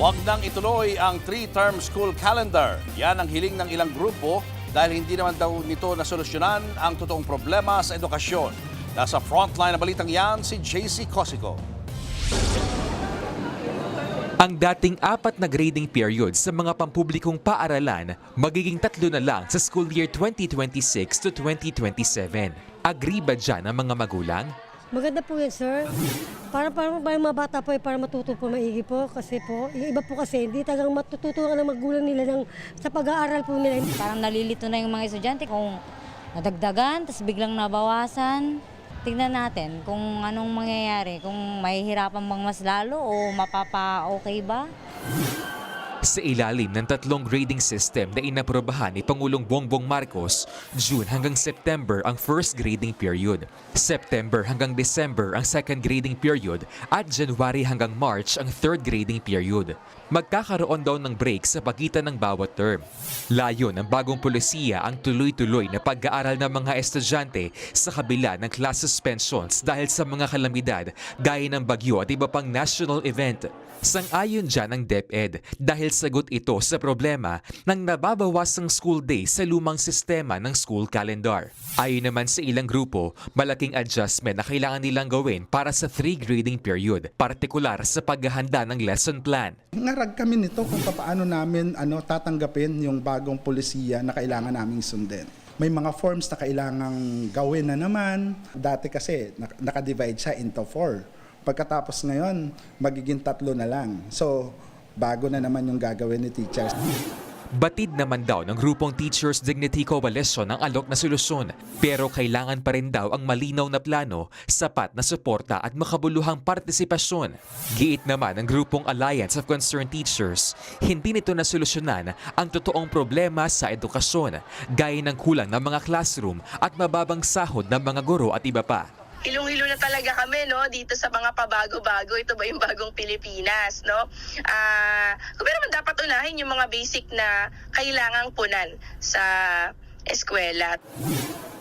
Huwag nang ituloy ang 3-term school calendar. Yan ang hiling ng ilang grupo dahil hindi naman daw nito nasolusyonan ang totoong problema sa edukasyon. Nasa frontline na balitang yan si JC Cosico. Ang dating 4 na grading period sa mga pampublikong paaralan, magiging 3 na lang sa school year 2026 to 2027. Agree ba dyan ang mga magulang? Maganda po yan, sir. Para mga bata po, para matuto po maigi po. Kasi po, yung iba po kasi, hindi talagang matututunan ng magulang nila sa pag-aaral po nila. Parang nalilito na yung mga estudyante kung nadagdagan, tapos biglang nabawasan. Tingnan natin kung anong mangyayari, kung mahihirapan bang mas lalo o mapapa-okay ba. Sa ilalim ng 3 grading system na inaprobahan ni Pangulong Bongbong Marcos, June hanggang September ang first grading period, September hanggang December ang second grading period at January hanggang March ang third grading period. Magkakaroon daw ng break sa pagitan ng bawat term. Layo ng bagong polisiya ang tuloy-tuloy na pag-aaral ng mga estudyante sa kabila ng class suspensions dahil sa mga kalamidad gaya ng bagyo at iba pang national event. Sang-ayon dyan ang DepEd dahil sagot ito sa problema ng nababawasang school day sa lumang sistema ng school calendar. Ayon naman sa ilang grupo, malaking adjustment na kailangan nilang gawin para sa 3 grading period, partikular sa paghahanda ng lesson plan. Ngarag kami nito kung paano namin tatanggapin yung bagong polisiya na kailangan naming sundin. May mga forms na kailangang gawin na naman. Dati kasi nakadivide siya into 4. Pagkatapos ngayon, magiging 3 na lang. So, bago na naman yung gagawin ni teachers. Batid naman daw ng grupong Teachers Dignity Coalition ang alok na solusyon, pero kailangan pa rin daw ang malinaw na plano, sapat na suporta at makabuluhang partisipasyon. Giit naman ng grupong Alliance of Concerned Teachers, hindi nito nasolusyonan ang totoong problema sa edukasyon, gaya ng kulang ng mga classroom at mababang sahod ng mga guro at iba pa. Hilong-hilo na talaga kami, no, dito sa mga pabago-bago. Ito ba yung bagong Pilipinas, no? Pero naman dapat unahin yung mga basic na kailangang punan sa eskwela.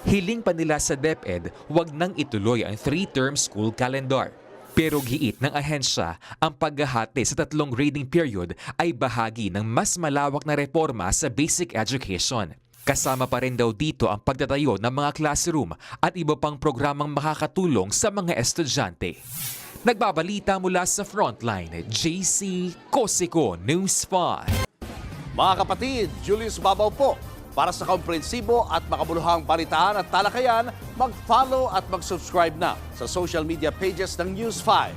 Hiling pa nila sa DepEd, wag nang ituloy ang 3-term school calendar. Pero giit ng ahensya, ang paghahati sa 3 grading period ay bahagi ng mas malawak na reforma sa basic education. Kasama pa rin daw dito ang pagtatayo ng mga classroom at iba pang programang makakatulong sa mga estudyante. Nagbabalita mula sa Frontline, JC Cosico, News 5. Mga kapatid, Julius Babaw po. Para sa komprehensibo at makabuluhang balitaan at talakayan, mag-follow at mag-subscribe na sa social media pages ng News 5.